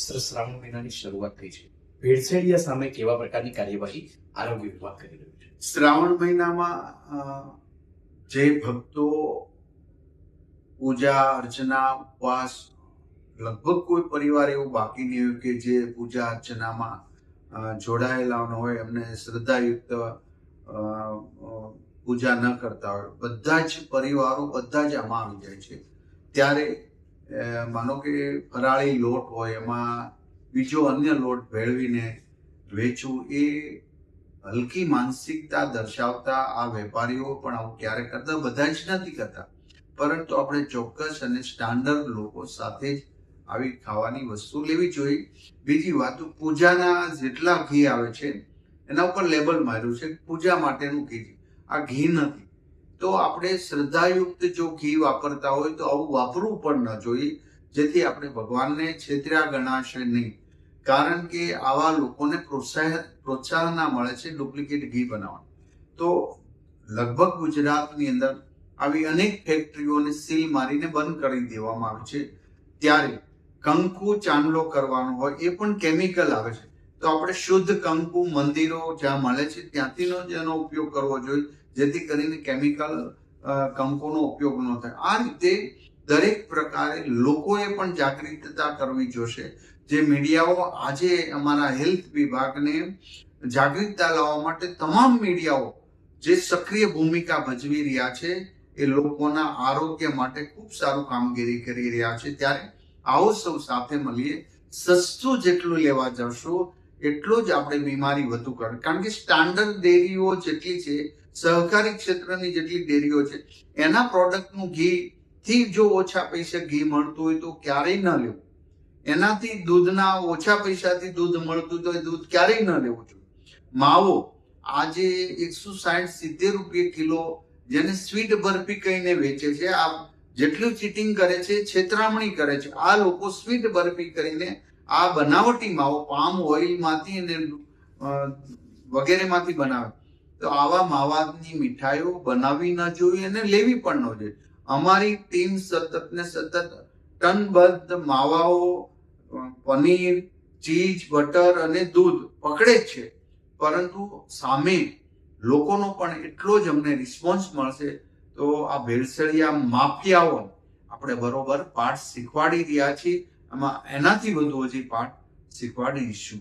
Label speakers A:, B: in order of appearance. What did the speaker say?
A: શ્રાવણ મહિનાની શરૂઆત થઈ છે. ભેળસેળિયા સામે કેવા પ્રકારની કાર્યવાહી આરોગ્ય વિભાગ કરી રહ્યું છે?
B: શ્રાવણ મહિનામાં જે ભક્તો પૂજા અર્ચના ઉપવાસ, લગભગ કોઈ પરિવાર એવું બાકી નહીં હોય કે જે પૂજા અર્ચનામાં જોડાયેલા ન હોય, એમને શ્રદ્ધાયુક્ત પૂજા ન કરતા હોય, બધા જ પરિવારો બધા જ આમાં આવી જાય છે. ત્યારે માનો કે ફરાળી લોટ હોય, એમાં બીજો અન્ય લોટ ભેળવીને વેચવું, એ હલકી માનસિકતા દર્શાવતા આ વેપારીઓ પણ આવું ક્યારે કરતા, બધા જ નથી કરતા, પરંતુ આપણે ચોક્કસ અને સ્ટાન્ડર્ડ લોકો સાથે જ આવી ખાવાની વસ્તુ લેવી જોઈએ. બીજી વાત, પૂજાના જેટલા ઘી આવે છે એના ઉપર લેબલ માર્યું છે પૂજા માટેનું ઘી, આ ઘી નથી. તો આપણે શ્રદ્ધાયુક્ત જો ઘી વાપરતા હોય તો આવું વાપરવું પણ ન જોઈએ, જેથી આપણે ભગવાનને છેતર્યા ગણાશે નહીં. કારણ કે આવા લોકોને પ્રોત્સાહન મળે છે ડુપ્લિકેટ ઘી બનાવવાનું. તો લગભગ ગુજરાતની અંદર આવી અનેક ફેક્ટરીઓને સીલ મારીને બંધ કરી દેવામાં આવી છે. ત્યારે કંકુ ચાંદલો કરવાનો હોય, એ પણ કેમિકલ આવે છે. તો આપણે શુદ્ધ કંકુ મંદિરો જ્યાં મળે છે ત્યાંથીનો જ એનો ઉપયોગ કરવો જોઈએ, જેથી કરીને કેમિકલ કંકુનો ઉપયોગ ન થાય. આ રીતે દરેક પ્રકારે લોકોએ પણ જાગૃતતા કરવી જોશે. જે મીડિયાઓ આજે અમારા હેલ્થ વિભાગને જાગૃતતા લાવવા માટે તમામ મીડિયાઓ જે સક્રિય ભૂમિકા ભજવી રહ્યા છે, એ લોકોના આરોગ્ય માટે ખૂબ સારું કામગીરી કરી રહ્યા છે. ત્યારે આવો સૌ સાથે મળીએ. સસ્તું જેટલું લેવા જશું એટલું જ આપણે બીમારી વધુ કરે. કારણ કે સ્ટાન્ડર્ડ ડેરીઓ જેટલી છે, સહકારી ક્ષેત્રની જેટલી ડેરીઓ છે, એના પ્રોડક્ટનું ઘી થી જો ઓછા પૈસા ઘી મળતું હોય તો ક્યારેય ન લેવું. એનાથી દૂધના ઓછા પૈસાથી દૂધ મળતું તો દૂધ ક્યારેય ન લેવું જોઈએ. માવો આજે 160-70 રૂપિયા કિલો, જેને સ્વીટ બરફી કહીને વેચે છે, આ જેટલું ચીટિંગ કરે છે, છેતરામણી કરે છે. આ લોકો સ્વીટ બરફી કરીને આ બનાવટી માવો પામ ઓઇલમાંથી અને વગેરેમાંથી બનાવે. તો આવા માવાની મીઠાઈઓ બનાવવી ન જોઈએ અને લેવી પણ ન જોઈએ. અમારી ટીમ સતત ટનબદ્ધ માવાઓ, પનીર, ચીઝ, બટર અને દૂધ પકડે જ છે, પરંતુ સામે લોકોનો પણ એટલો જ અમને રિસ્પોન્સ મળશે. તો આ ભેળસેળિયા માફિયાઓ આપણે બરોબર પાઠ શીખવાડી રહ્યા છીએ. આમાં એનાથી વધુ હજી પાઠ શીખવાડીશું.